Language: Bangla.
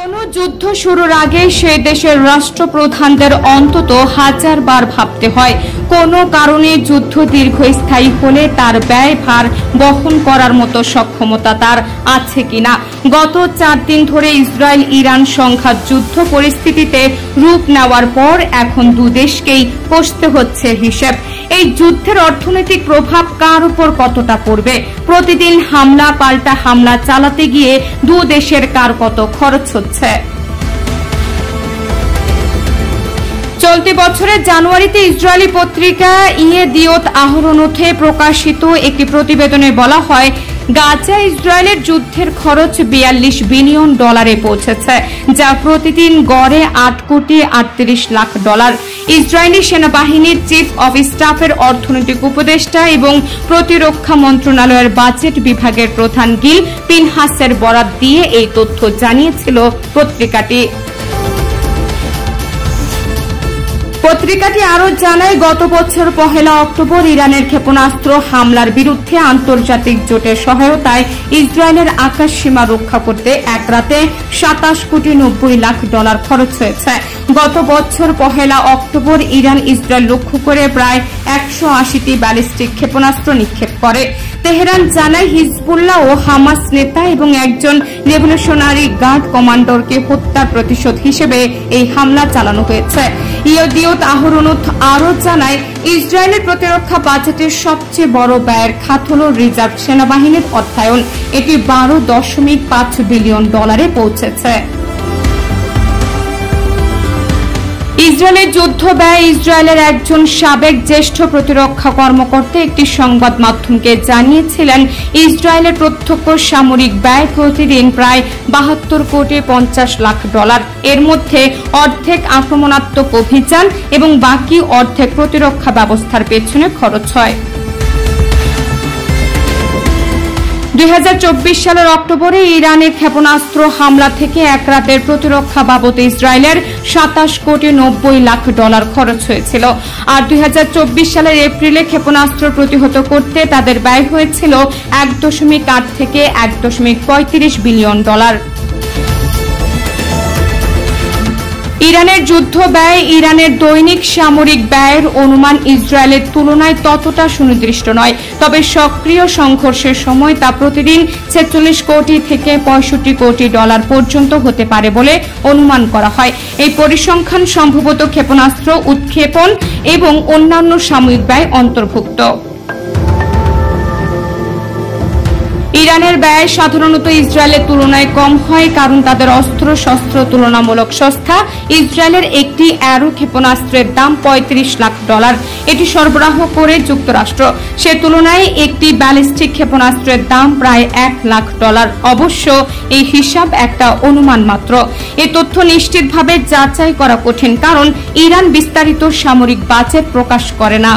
কোনো যুদ্ধ শুরুর আগে সেই দেশের রাষ্ট্রপ্রধানদের অন্তত 1000 বার ভাবতে হয় কোনো কারণে যুদ্ধ দীর্ঘস্থায়ী হলে তার ব্যয়ভার বহন করার মতো সক্ষমতা তার আছে কিনা। গত 4 দিন ধরে ইসরায়েল ইরান সংঘাত যুদ্ধ পরিস্থিতিতে রূপ নেওয়ার পর এখন দুদেশকেই কষতে হচ্ছে হিসেব। এই যুদ্ধের অর্থনৈতিক প্রভাব কার উপর কতটা পড়বে, প্রতিদিন হামলা পাল্টা হামলা চালাতে গিয়ে দু দেশের কার কত খরচ হচ্ছে। চলতি বছরের জানুয়ারিতে ইসরায়েলি পত্রিকা ইয়েদিওত আহরোনোথে প্রকাশিত একটি প্রতিবেদনে বলা হয়, গাজা ইসরায়েলের যুদ্ধের খরচ $42 বিলিয়ন পৌঁছেছে, যা প্রতিদিন গড়ে $8 কোটি 38 লাখ। ইসরায়েলি সেনাবাহিনীর চিফ অব স্টাফের অর্থনৈতিক উপদেষ্টা এবং প্রতিরক্ষা মন্ত্রণালয়ের বাজেট বিভাগের প্রধান গিল পিনহাসের বরাত দিয়ে এই তথ্য জানিয়েছিল পত্রিকাটি। পত্রিকাটি আরও জানায়, গত বছর 1 অক্টোবর ইরানের ক্ষেপণাস্ত্র হামলার বিরুদ্ধে আন্তর্জাতিক জোটের সহায়তায় ইসরায়েলের আকাশ সীমা রক্ষা করতে এক রাতে $27 কোটি 90 লাখ খরচ হয়েছে। গত বছর 1 অক্টোবর ইরান ইসরায়েল লক্ষ্য করে প্রায় 180টি ব্যালিস্টিক ক্ষেপণাস্ত্র নিক্ষেপ করে। তেহরান জানায়, হিজবুল্লাহ ও হামাস নেতা এবং একজন রেভলিউশনারি গার্ড কমান্ডারকে হত্যার প্রতিশোধ হিসেবে এই হামলা চালানো হয়েছে। ইয়েদিওত আহরোনোথ আরও জানায়, ইসরায়েলের প্রতিরক্ষা বাজেটের সবচেয়ে বড় ব্যয়ের খাত হল রিজার্ভ সেনাবাহিনীর অর্থায়ন। এটি $12.5 বিলিয়ন পৌঁছেছে। ইসরায়েলের যুদ্ধ ব্যয় ইসরায়েলের একজন সাবেক জ্যেষ্ঠ প্রতিরক্ষা কর্মকর্তা একটি সংবাদ মাধ্যমকে জানিয়েছিলেন, ইসরায়েলের প্রত্যক্ষ সামরিক ব্যয় প্রতিদিন প্রায় $72 কোটি 50 লাখ। এর মধ্যে অর্ধেক আক্রমণাত্মক অভিযান এবং বাকি অর্ধেক প্রতিরক্ষা ব্যবস্থার পেছনে খরচ হয়। 2024 সালের অক্টোবরে ইরানের ক্ষেপণাস্ত্র হামলা থেকে এক রাতের প্রতিরক্ষা বাবদ ইসরায়েলের $27 কোটি 90 লাখ খরচ হয়েছিল। আর 2024 সালের এপ্রিলে ক্ষেপণাস্ত্র প্রতিহত করতে তাদের ব্যয় হয়েছিল 1.8 থেকে 1.35 বিলিয়ন। ইরানের যুদ্ধ ব্যয় ইরানের দৈনিক সামরিক ব্যয়ের অনুমান ইসরায়েলের তুলনায় ততটা সুনির্দিষ্ট নয়, তবে সক্রিয় সংঘর্ষের সময় তা প্রতিদিন 46 কোটি থেকে 65 কোটি পর্যন্ত হতে পারে বলে অনুমান করা হয়। এই পরিসংখ্যান সম্ভবত ক্ষেপণাস্ত্র উৎক্ষেপণ এবং অন্যান্য সাময়িক ব্যয় অন্তর্ভুক্ত। ইরানের ব্যয় সাধারণত ইসরায়েলের তুলনায় কম হয়, কারণ তাদের অস্ত্র শস্ত্র তুলনামূলক সস্তা। ইসরায়েলের একটি অ্যারো ক্ষেপণাস্ত্রের দাম $35 লাখ। এটি সরবরাহ করে যুক্তরাষ্ট্র। সে তুলনায় একটি ব্যালিস্টিক ক্ষেপণাস্ত্রের দাম প্রায় $1 লাখ। অবশ্য এই হিসাব একটা অনুমান মাত্র। এই তথ্য নিশ্চিতভাবে যাচাই করা কঠিন, কারণ ইরান বিস্তারিত সামরিক বাজেট প্রকাশ করে না।